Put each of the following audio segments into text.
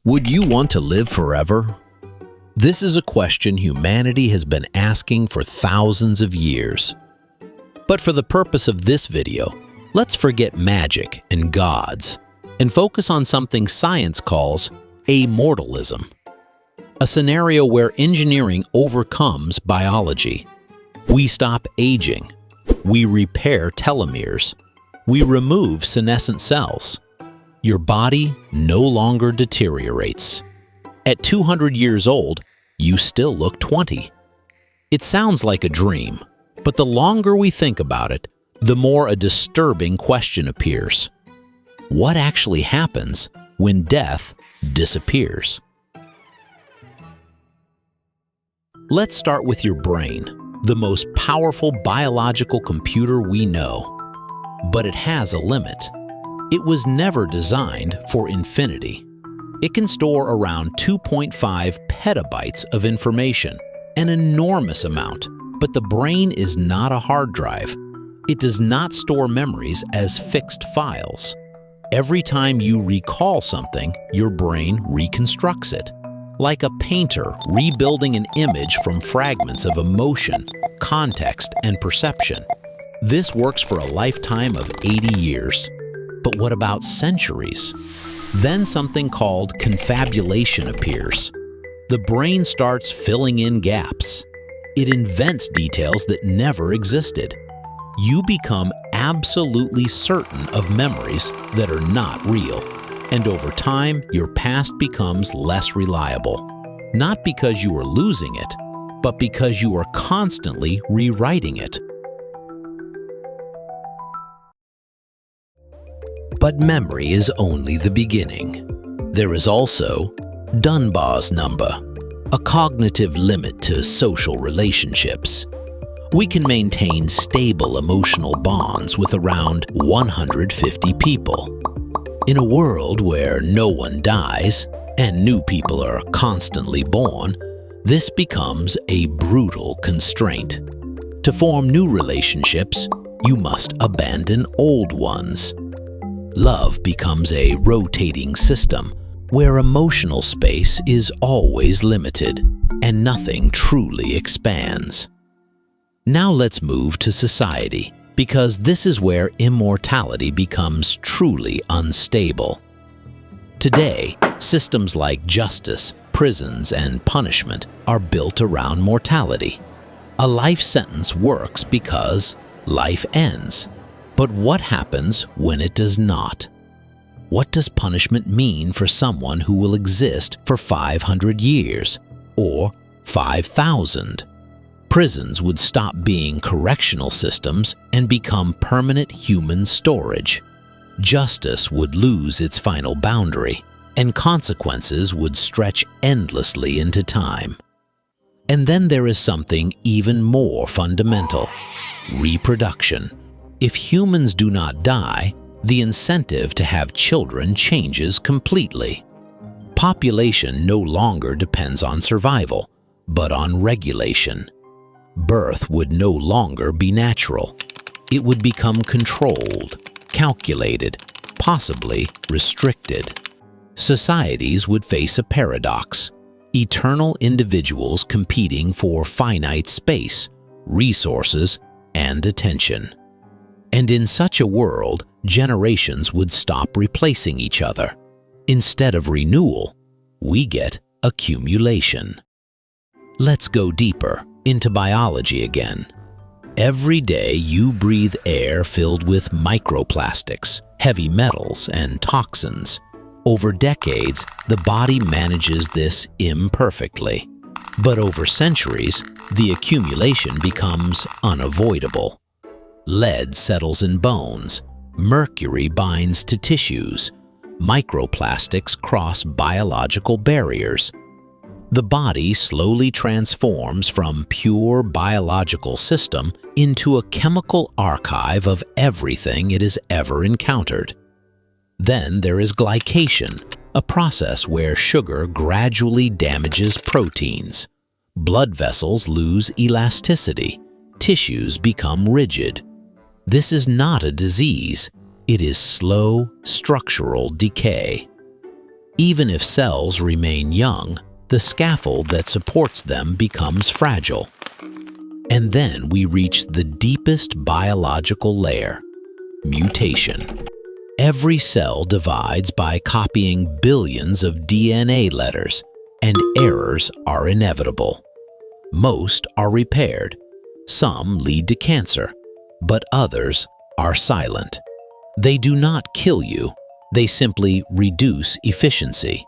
Would you want to live forever? This is a question humanity has been asking for thousands of years. But for the purpose of this video, let's forget magic and gods and focus on something science calls amortalism, a scenario where engineering overcomes biology. We stop aging, we repair telomeres, we remove senescent cells. Your body no longer deteriorates. At 200 years old, you still look 20. It sounds like a dream, but the longer we think about it, the more a disturbing question appears. What actually happens when death disappears? Let's start with your brain, the most powerful biological computer we know. But it has a limit. It was never designed for infinity. It can store around 2.5 petabytes of information, an enormous amount, but the brain is not a hard drive. It does not store memories as fixed files. Every time you recall something, your brain reconstructs it, like a painter rebuilding an image from fragments of emotion, context, and perception. This works for a lifetime of 80 years. But what about centuries? Then something called confabulation appears. The brain starts filling in gaps. It invents details that never existed. You become absolutely certain of memories that are not real. And over time, your past becomes less reliable. Not because you are losing it, but because you are constantly rewriting it. But memory is only the beginning. There is also Dunbar's number, a cognitive limit to social relationships. We can maintain stable emotional bonds with around 150 people. In a world where no one dies and new people are constantly born, this becomes a brutal constraint. To form new relationships, you must abandon old ones. Love becomes a rotating system where emotional space is always limited and nothing truly expands. Now let's move to society, because this is where immortality becomes truly unstable. Today, systems like justice, prisons, and punishment are built around mortality. A life sentence works because life ends. But what happens when it does not? What does punishment mean for someone who will exist for 500 years or 5,000? Prisons would stop being correctional systems and become permanent human storage. Justice would lose its final boundary, and consequences would stretch endlessly into time. And then there is something even more fundamental: reproduction. If humans do not die, the incentive to have children changes completely. Population no longer depends on survival, but on regulation. Birth would no longer be natural. It would become controlled, calculated, possibly restricted. Societies would face a paradox: eternal individuals competing for finite space, resources, and attention. And in such a world, generations would stop replacing each other. Instead of renewal, we get accumulation. Let's go deeper into biology again. Every day you breathe air filled with microplastics, heavy metals, and toxins. Over decades, the body manages this imperfectly. But over centuries, the accumulation becomes unavoidable. Lead settles in bones, mercury binds to tissues, microplastics cross biological barriers. The body slowly transforms from pure biological system into a chemical archive of everything it has ever encountered. Then there is glycation, a process where sugar gradually damages proteins. Blood vessels lose elasticity, tissues become rigid. This is not a disease, it is slow structural decay. Even if cells remain young, the scaffold that supports them becomes fragile. And then we reach the deepest biological layer, mutation. Every cell divides by copying billions of DNA letters, and errors are inevitable. Most are repaired. Some lead to cancer, but others are silent. They do not kill you, they simply reduce efficiency.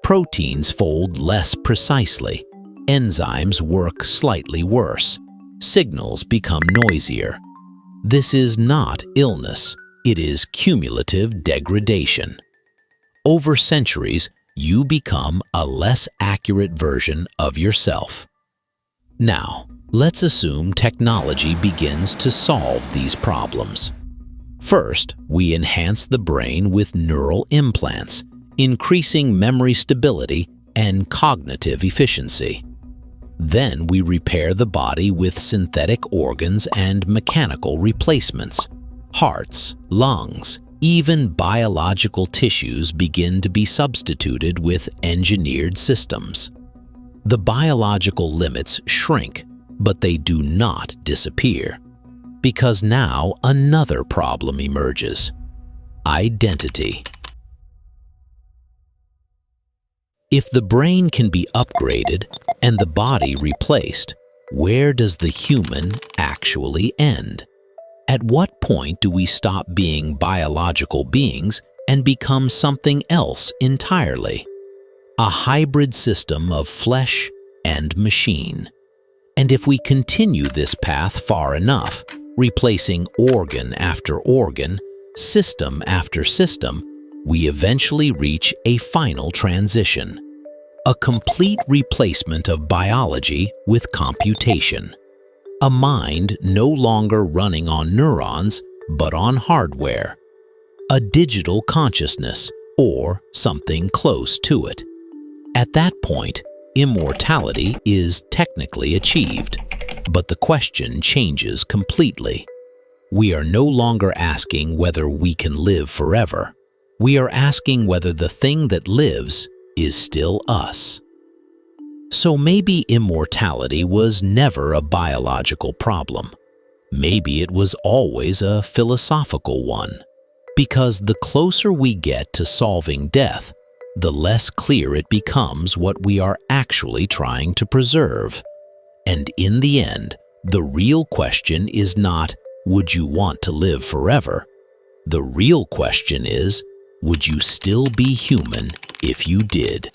Proteins fold less precisely, enzymes work slightly worse, signals become noisier. This is not illness, it is cumulative degradation. Over centuries, you become a less accurate version of yourself. Now, let's assume technology begins to solve these problems. First, we enhance the brain with neural implants, increasing memory stability and cognitive efficiency. Then we repair the body with synthetic organs and mechanical replacements. Hearts, lungs, even biological tissues begin to be substituted with engineered systems. The biological limits shrink, but they do not disappear. Because now another problem emerges: identity. If the brain can be upgraded and the body replaced, where does the human actually end? At what point do we stop being biological beings and become something else entirely? A hybrid system of flesh and machine. And if we continue this path far enough, replacing organ after organ, system after system, we eventually reach a final transition. A complete replacement of biology with computation. A mind no longer running on neurons, but on hardware. A digital consciousness, or something close to it. At that point, immortality is technically achieved, but the question changes completely. We are no longer asking whether we can live forever. We are asking whether the thing that lives is still us. So maybe immortality was never a biological problem. Maybe it was always a philosophical one. Because the closer we get to solving death, the less clear it becomes what we are actually trying to preserve. And in the end, the real question is not, would you want to live forever? The real question is, would you still be human if you did?